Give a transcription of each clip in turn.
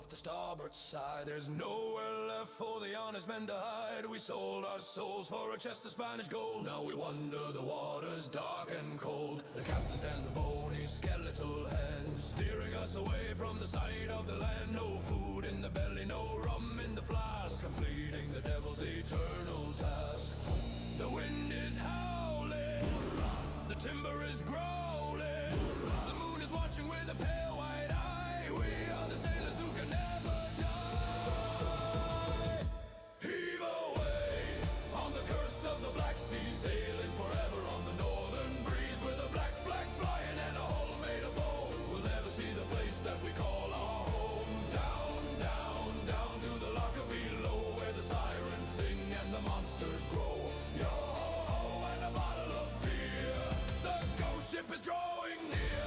off the starboard side. There's nowhere left for the honest men to hide. We sold our souls for a chest of Spanish gold. Now we wander the waters dark and cold. The captain stands a bony skeletal hand, steering us away from the sight of the land. No food in the belly, no rum in the flask, completing the devil's eternal task. The wind is howling, the timber is growling, the moon is watching with a pale white eye. We are the sailors who can never die. Heave away on the curse of the Black Sea, sailing forever on the northern breeze, with a black flag flying and a hull made of bone. We'll never see the place that we call our home. Down, down, down to the locker below, where the sirens sing and the monsters grow. Yo-ho-ho and a bottle of fear, the ghost ship is drawing near.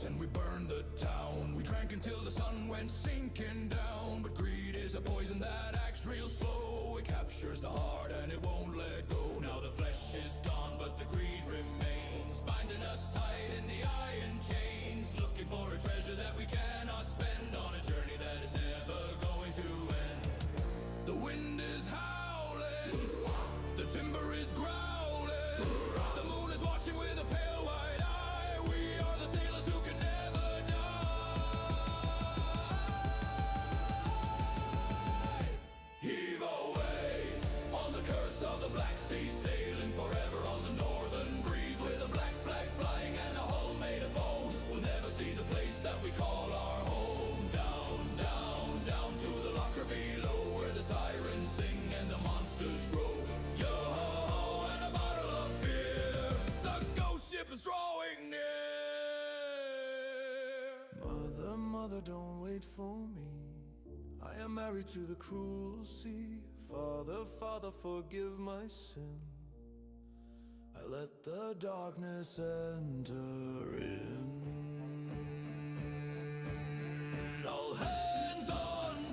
And we burned the town. We drank until the sun went sinking down. But greed is a poison that acts real slow. It captures the heart and it won't let go. Now the flesh is gone, but the greed remains, binding us tight in the iron chains, looking for a treasure that we cannot spend, on a journey that is never going to end. The wind is howling, the timber is growling, the moon is watching with a pale white eye. We are the sailors who can never die. Heave away on the curse of the Black Sea, sailing forever on the northern breeze, with a black flag flying and a hull made of bone. We'll never see the place that we call our home. Down, down, down to the locker below, where the sirens sing and the monsters grow. Yo-ho-ho and a bottle of fear, the ghost ship is drawing near. Mother, mother, don't wait for me. I am married to the cruel sea. Father, Father, forgive my sin. I let the darkness enter in. All hands on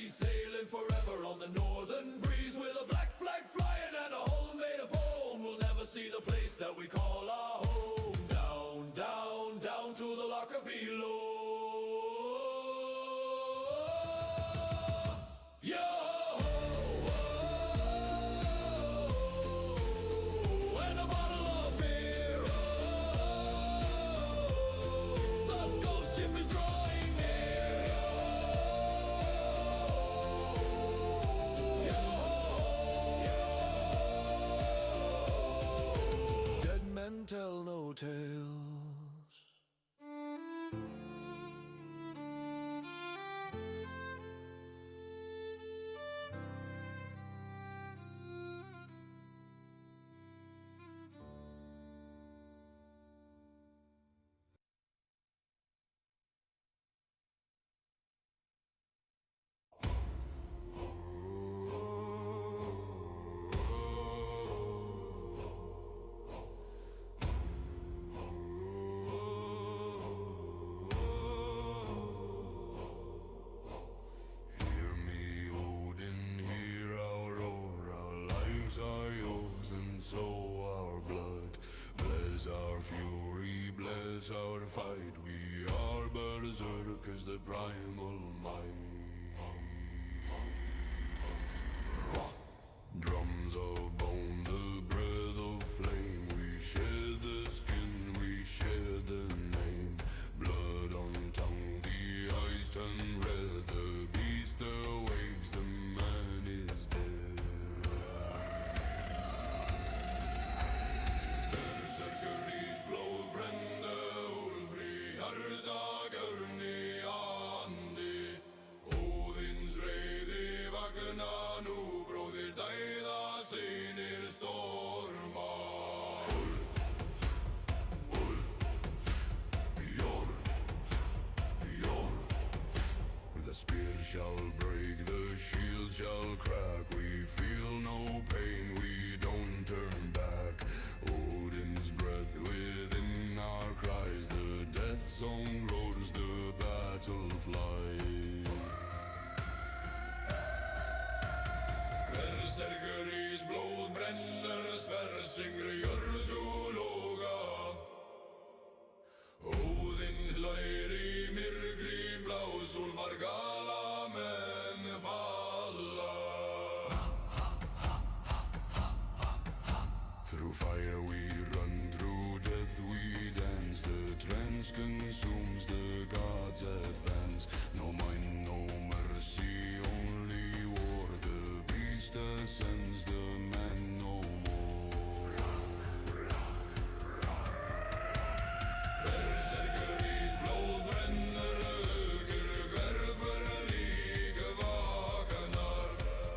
sailing forever on the northern breeze, with a black flag flying and a hull made of bone. We'll never see the place that we call our home. Down, down, down to the locker below. And a bottle of beer. The ghost ship is drawing near. Men tell no tales. Are yours and so our blood. Bless our fury, bless our fight. We are berserkers, the primal might. Drums of bone, the breath of flame. We shed the skin, we shed the name. Blood on tongue, the eyes turn red. The beast awakes, the man is dead. Nu bróðir dæða seinir storma. Ulf, Ulf, Björn, Björn. The spear shall break, the shield shall crack. We feel no pain, we don't turn back. brenner, Sverre syngre jörduloga. Óðinn hlær í myrkri, blásól var gala menn falla. Through fire we run, through death we dance. The trance consumes, the gods advance. No mind, no mercy, only war. The beast ascends, the man no more. Berserkerís blóð brennur, augur hverfur líka vaknar.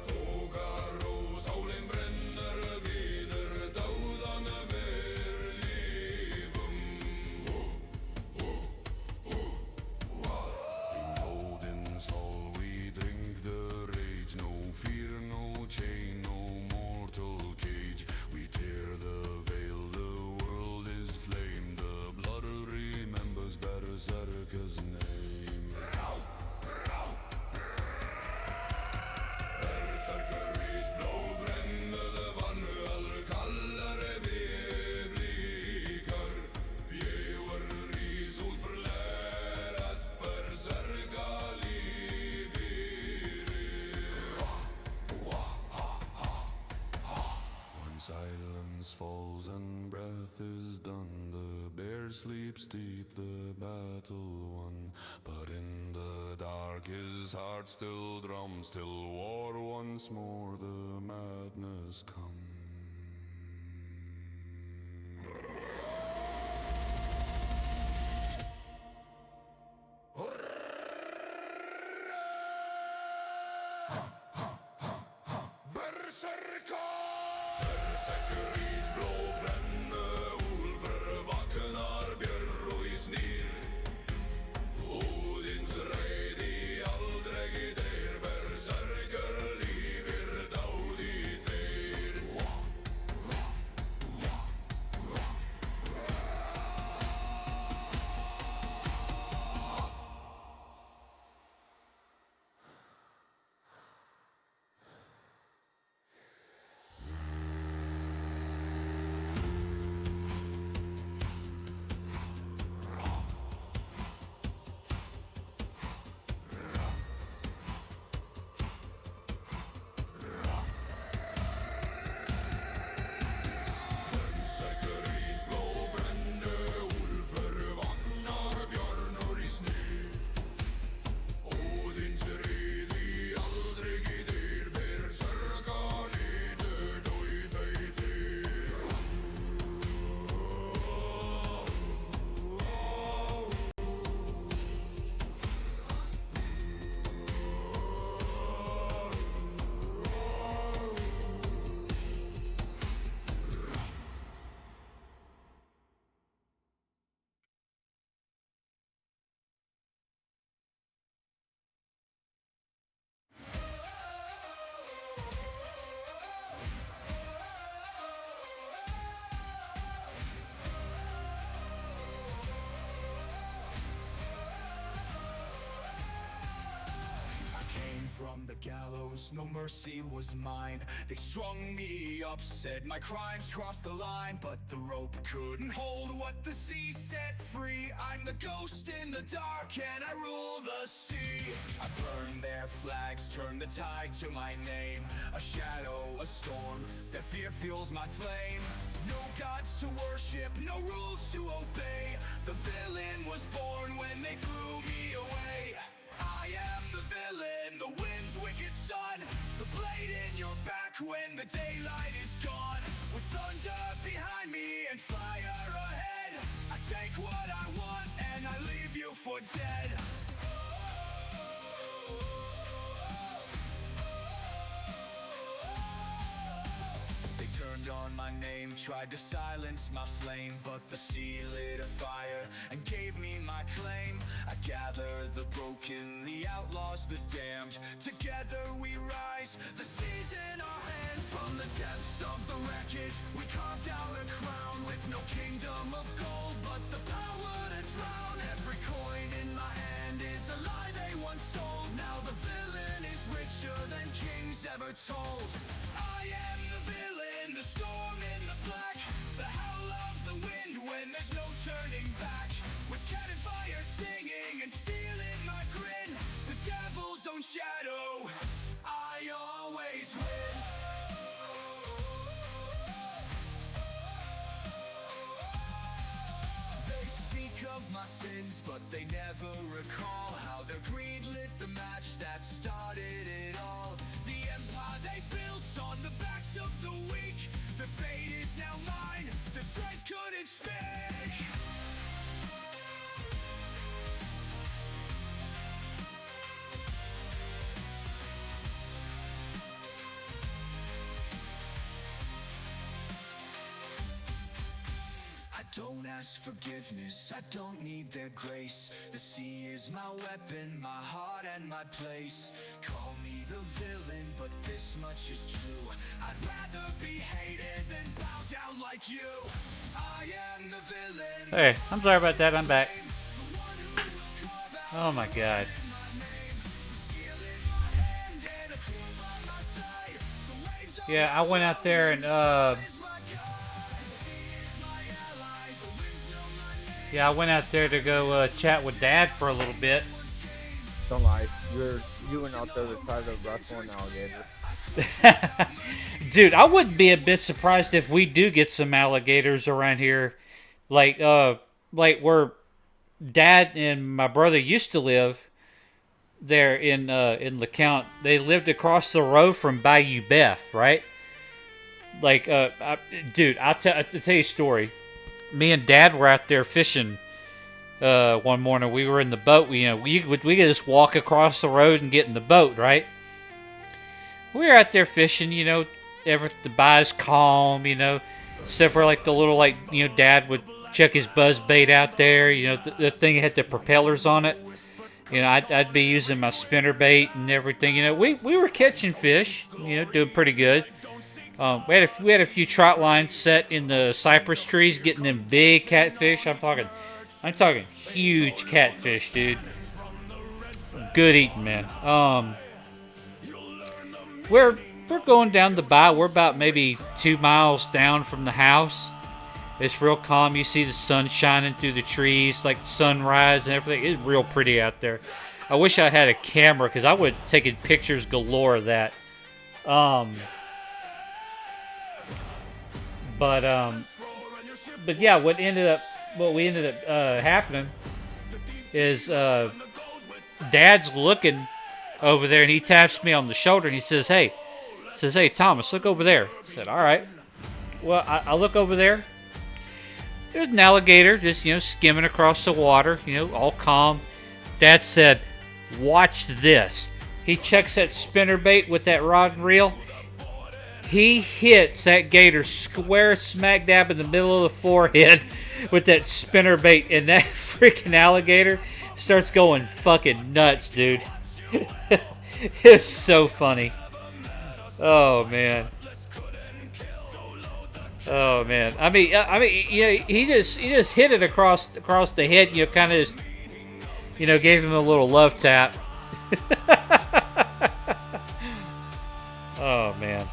Þokar og sálin brennur, viður dáðan ver lífum. In Odin's hall we drink the rage. No fear, no chain, no mortal cage. We tear the veil, the world is flame. The blood remembers Berserker's name. Berserkerís blóð brennur, vanhugalur kallare biblíkar. Bjögur rís úlfur lær att berserka lífið. When silence falls and breath is done, the bear sleeps deep, the battle won. But in the dark his heart still drums, till war once more the madness comes. Berserkerís blóð brennur, úlfur vaknar, björn snýr. Óðins reiði aldrei deyr, berserker lífir dáði þeir. Berserkerís blóð brennur, úlfur vaknar, björn snýr. Óðins reiði aldrei deyr, berserker lífir dáði þeir. From the gallows, no mercy was mine. They strung me up, said my crimes crossed the line. But the rope couldn't hold what the sea set free. I'm the ghost in the dark and I rule the sea. I burn their flags, turn the tide to my name. A shadow, a storm, their fear fuels my flame. No gods to worship, no rules to obey. The villain was born when they threw me away. I am the villain, the wind's wicked son. The blade in your back when the daylight is gone. With thunder behind me and fire ahead, I take what I want and I leave you for dead. They turned on my name, tried to silence my flame. But the sea lit a fire and gave me my claim. I gather the broken, the outlaws, the damned. Together we rise, the seas in our hands. From the depths of the wreckage, we carved out a crown. With no kingdom of gold, but the power to drown. Every coin in my hand is a lie they once sold. Now the villain is richer than kings ever told. I am the villain, the fighting back with cannon fire singing and stealing my grin. The devil's own shadow, I always win. They speak of my sins, but they never recall how their greed lit the match that started it all. The empire they built on the backs of the weak, the fate is now mine, the strength couldn't speak. I don't ask forgiveness, I don't need their grace. The sea is my weapon, my heart and my place. Call me the villain, but this much is true. I'd rather be hated than bow down like you. I am the villain. Hey, I'm sorry about that. I'm back. Oh my god. Yeah, I went out there and yeah, I went out there to go chat with Dad for a little bit. Don't lie, you went out there to try to wrestle an alligator. Dude, I wouldn't be a bit surprised if we do get some alligators around here, like where Dad and my brother used to live. There in LeCount, they lived across the road from Bayou Beth, right? Like, dude, I'll tell you a story. Me and Dad were out there fishing one morning. We were in the boat. We could just walk across the road and get in the boat, right? We were out there fishing. The buy's calm. Except for like the little Dad would chuck his buzz bait out there. The thing had the propellers on it. I'd be using my spinner bait and everything. We were catching fish. Doing pretty good. We had a few trout lines set in the cypress trees, getting them big catfish. I'm talking huge catfish, dude. Good eating, man. We're going down the bayou. We're about maybe 2 miles down from the house. It's real calm. You see the sun shining through the trees, like the sunrise and everything. It's real pretty out there. I wish I had a camera, because I would have taken pictures galore of that. But yeah, what we ended up happening is Dad's looking over there, and he taps me on the shoulder, and he says, "Hey, Thomas, look over there." I said, "All right." Well, I look over there. There's an alligator just, skimming across the water, all calm. Dad said, "Watch this." He checks that spinnerbait with that rod and reel. He hits that gator square smack dab in the middle of the forehead with that spinnerbait, and that freaking alligator starts going fucking nuts, dude. It's so funny. Oh man. Oh man. I mean, he just hit it across the head. Kind of just, gave him a little love tap. Oh man.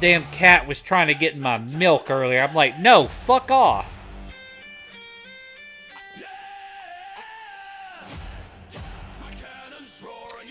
Damn cat was trying to get in my milk earlier. I'm like, no, fuck off.